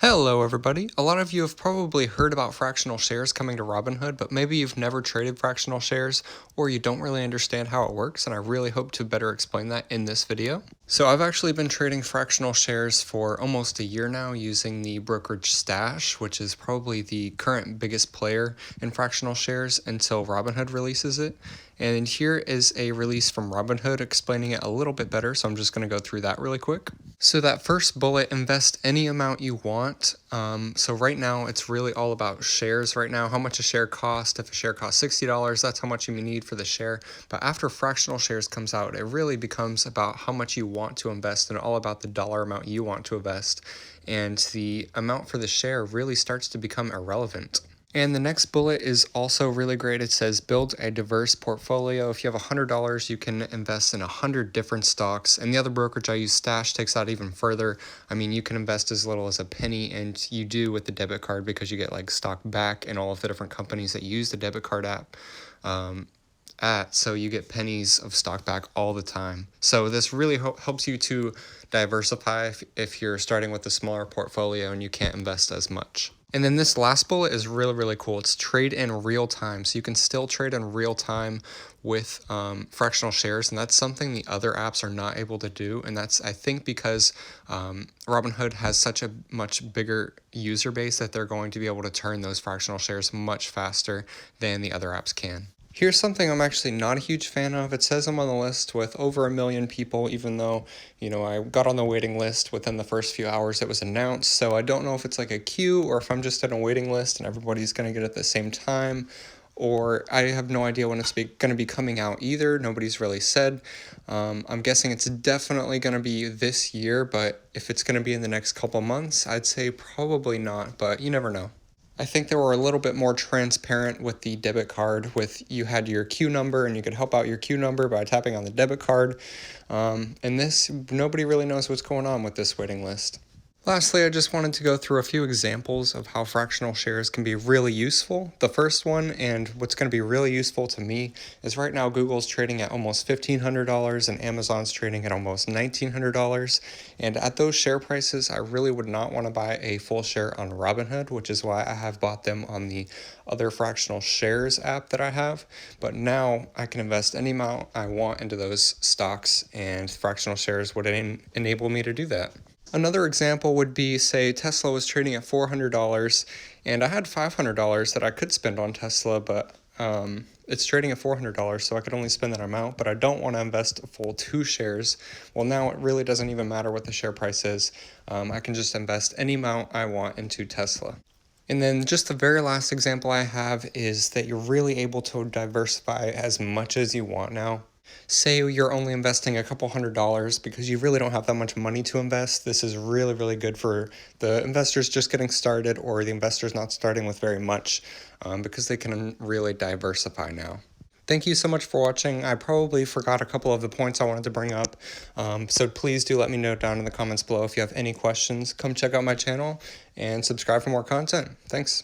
Hello everybody. A lot of you have probably heard about fractional shares coming to Robinhood, but maybe you've never traded fractional shares or you don't really understand how it works, and I really hope to better explain that in this video. So I've actually been trading fractional shares for almost a year now using the brokerage Stash, which is probably the current biggest player in fractional shares until Robinhood releases it. And here is a release from Robinhood explaining it a little bit better, so I'm just going to go through that really quick. So that first bullet, invest any amount you want. So right now it's really all about shares right now, how much a share costs. If a share costs $60, that's how much you need for the share. But after fractional shares comes out, it really becomes about how much you want to invest and all about the dollar amount you want to invest. And the amount for the share really starts to become irrelevant. And the next bullet is also really great. It says build a diverse portfolio. If you have $100, you can invest in 100 different stocks. And the other brokerage I use, Stash, takes that even further. I mean, you can invest as little as a penny, and you do with the debit card because you get like stock back in all of the different companies that use the debit card app. So you get pennies of stock back all the time. So this really helps you to diversify if you're starting with a smaller portfolio and you can't invest as much. And then this last bullet is really, really cool. It's trade in real time. So you can still trade in real time with fractional shares. And that's something the other apps are not able to do. And that's, I think, because Robinhood has such a much bigger user base that they're going to be able to turn those fractional shares much faster than the other apps can. Here's something I'm actually not a huge fan of. It says I'm on the list with over 1 million people, even though, I got on the waiting list within the first few hours it was announced. So I don't know if it's like a queue or if I'm just in a waiting list and everybody's going to get it at the same time. Or I have no idea when it's going to be coming out either. Nobody's really said. I'm guessing it's definitely going to be this year, but if it's going to be in the next couple months, I'd say probably not, but you never know. I think they were a little bit more transparent with the debit card, with you had your queue number and you could help out your queue number by tapping on the debit card. And this, nobody really knows what's going on with this waiting list. Lastly, I just wanted to go through a few examples of how fractional shares can be really useful. The first one, and what's going to be really useful to me, is right now Google's trading at almost $1,500 and Amazon's trading at almost $1,900. And at those share prices, I really would not want to buy a full share on Robinhood, which is why I have bought them on the other fractional shares app that I have. But now I can invest any amount I want into those stocks, and fractional shares would enable me to do that. Another example would be, say, Tesla was trading at $400, and I had $500 that I could spend on Tesla, but it's trading at $400, so I could only spend that amount, but I don't want to invest a full 2 shares. Well, now it really doesn't even matter what the share price is. I can just invest any amount I want into Tesla. And then just the very last example I have is that you're really able to diversify as much as you want now. Say you're only investing a couple $100 because you really don't have that much money to invest. This is really, really good for the investors just getting started or the investors not starting with very much because they can really diversify now. Thank you so much for watching. I probably forgot a couple of the points I wanted to bring up, so please do let me know down in the comments below if you have any questions. Come check out my channel and subscribe for more content. Thanks.